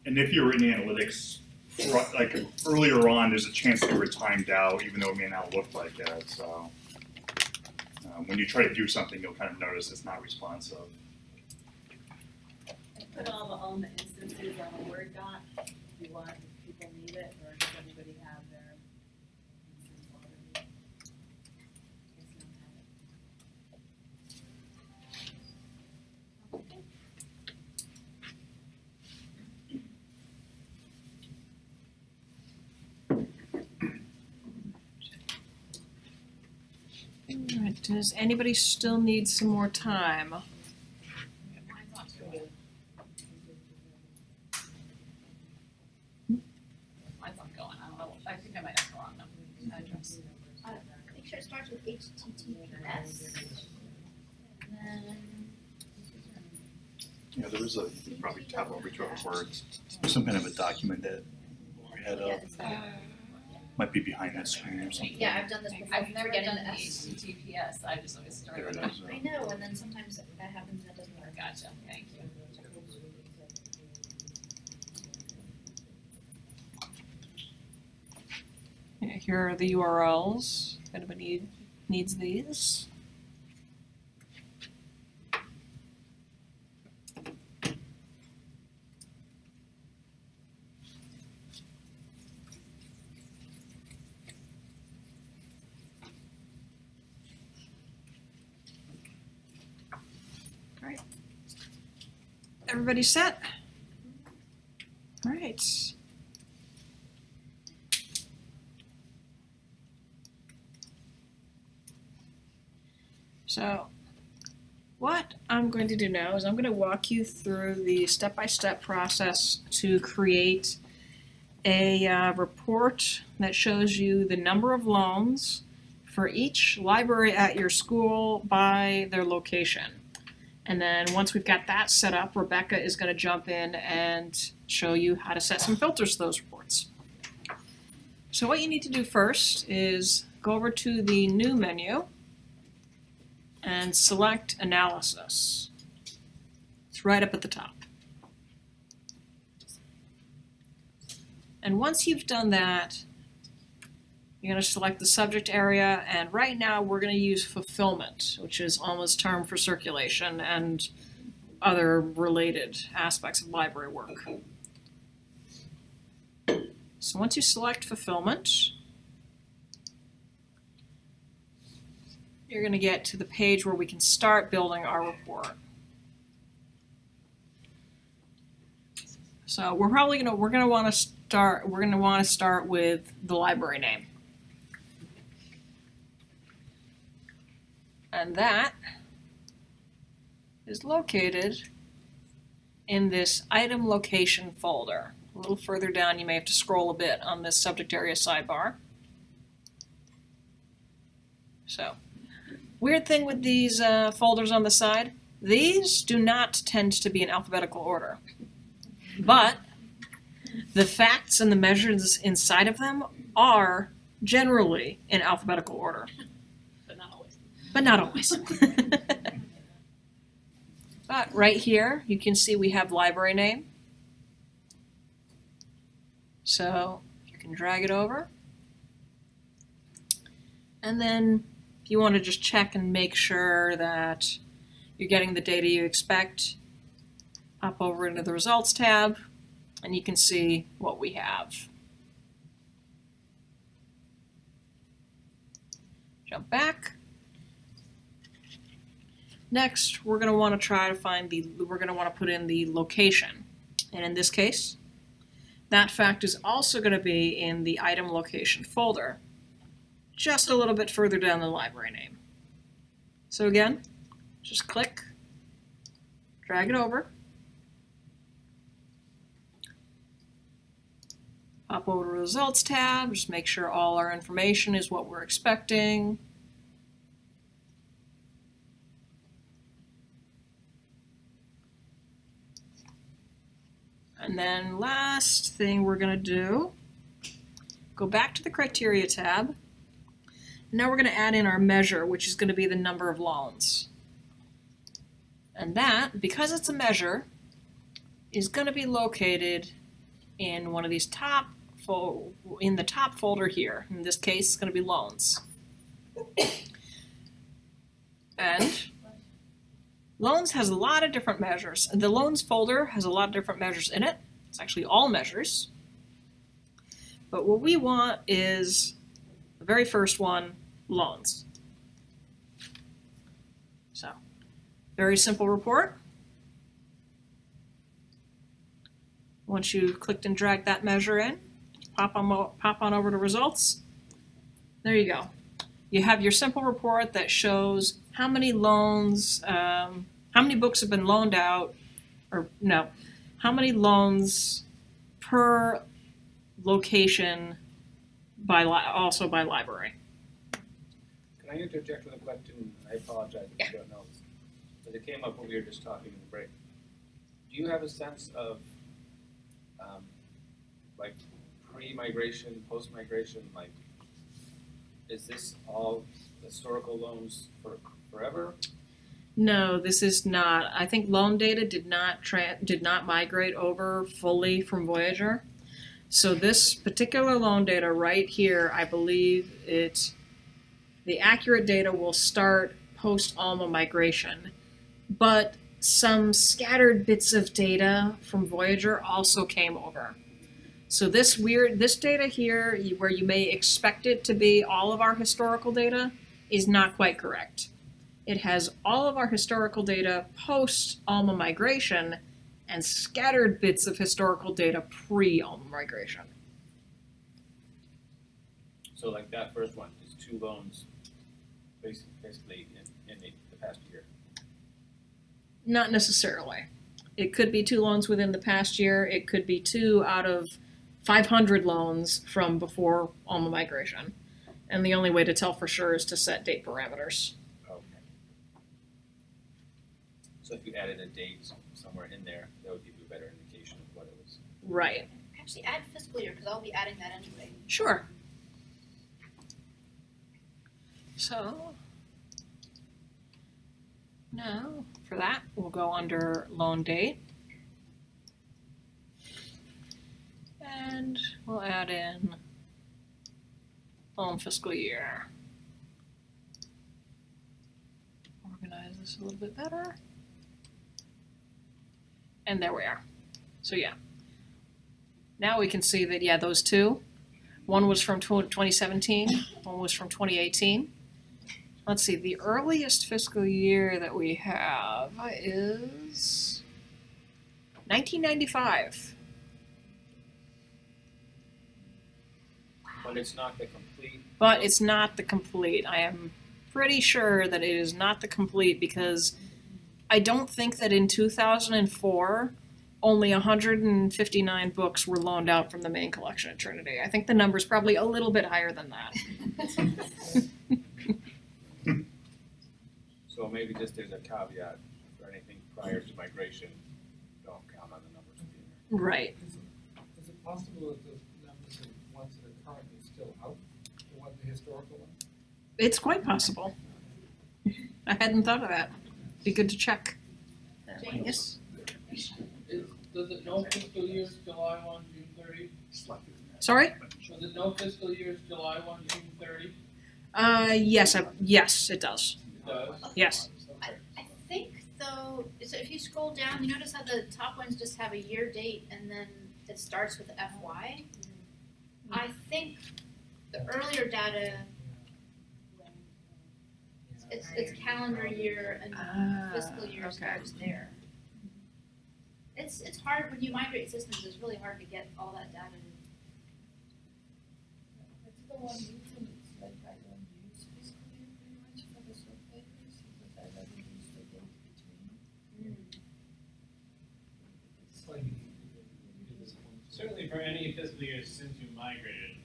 And if you're in analytics, like earlier on, there's a chance that you were timed out, even though it may not look like it. So when you try to do something, you'll kind of notice it's not responsive. Put all the instances on a Word doc if you want, if people need it, or does everybody have their instance already? Guess you don't have it. Okay. All right, does anybody still need some more time? Mine's not too good. Mine's not going, I don't know, I think I might have the wrong number, address. Make sure it starts with HTTPS. And then Yeah, there was a, you probably tab over to our words, some kind of a document that we had up. Might be behind that screen or something. yeah, I've done this before. I've never Forgetting done the S. HTTPS, I just always There started it with. is. I know, and then sometimes that happens and that doesn't work. Gotcha, thank you. Yeah, here are the URLs. If anybody needs these. All right. Everybody set? All right. So what I'm going to do now is I'm going to walk you through the step-by-step process to create a report that shows you the number of loans for each library at your school by their location. And then once we've got that set up, Rebecca is going to jump in and show you how to set some filters to those reports. So what you need to do first is go over to the New menu and select Analysis. It's right up at the top. And once you've done that, you're going to select the subject area, and right now we're going to use fulfillment, which is Alma's term for circulation and other related aspects of library work. So once you select fulfillment, you're going to get to the page where we can start building our report. So we're going to want to start with the library name. And that is located in this item location folder. A little further down, you may have to scroll a bit on this subject area sidebar. So, weird thing with these folders on the side, these do not tend to be in alphabetical order. But the facts and the measures inside of them are generally in alphabetical order. But not always. But not always. But right here, you can see we have library name. So you can drag it over. And then if you want to just check and make sure that you're getting the data you expect, hop over into the Results tab, and you can see what we have. Jump back. Next, we're going to want to try to find we're going to want to put in the location. And in this case, that fact is also going to be in the item location folder, just a little bit further down the library name. So again, just click, drag it over, hop over to the Results tab, just make sure all our information is what we're expecting. And then last thing we're going to do, go back to the Criteria tab. Now we're going to add in our measure, which is going to be the number of loans. And that, because it's a measure, is going to be located in one of these in the top folder here. In this case, it's going to be loans. And loans has a lot of different measures. The loans folder has a lot of different measures in it. It's actually all measures. But what we want is the very first one, loans. So, very simple report. Once you clicked and dragged that measure in, pop on over to results. There you go. You have your simple report that shows how many loans, how many books have been loaned out, or no, how many loans per location also by library. Can I interject with a question? I apologize if you don't know this, but it came up when we were just talking in the break. Do you have a sense of like pre-migration, post-migration, like is this all historical loans for forever? No, this is not. I think loan data did not migrate over fully from Voyager. So this particular loan data right here, I believe the accurate data will start post-ALMA migration, but some scattered bits of data from Voyager also came over. So this data here, where you may expect it to be all of our historical data, is not quite correct. It has all of our historical data post-ALMA migration and scattered bits of historical data pre-ALMA migration. So like that first one is 2 loans basically in the past year. Not necessarily. It could be 2 loans within the past year. It could be 2 out of 500 loans from before ALMA migration. And the only way to tell for sure is to set date parameters. Okay. So if you added a date somewhere in there, that would give you a better indication of what it was. Right. Actually, add fiscal year, because I'll be adding that anyway. Sure. So, now for that, we'll go under loan date. And we'll add in loan fiscal year. Organize this a little bit better. And there we are. So yeah. Now we can see that, yeah, those 2. One was from 2017, one was from 2018. Let's see, the earliest fiscal year that we have is 1995. But it's not the complete. But it's not the complete. I am pretty sure that it is not the complete because I don't think that in 2004 only 159 books were loaned out from the main collection at Trinity. I think the number's probably a little bit higher than that. So maybe just there's a caveat for anything prior to migration, don't count on the numbers being there. Right. Is it possible that the numbers of ones that are currently still out, the historical ones? It's quite possible. I hadn't thought of that. Be good to check. Yes. Does it know fiscal years July 1, June 30? Sorry? Does it know fiscal years July 1, June 30? Yes, it does. It does? Yes. I think though, so if you scroll down, you notice how the top ones just have a year date and then it starts with FY? I think the earlier data, it's calendar year and fiscal year starts there. It's hard when you migrate systems, it's really hard to get all that data. That's the one reason it's like I don't use fiscal year very much for the subpapers because I rather use the date between. It's like Certainly for any fiscal year since you migrated,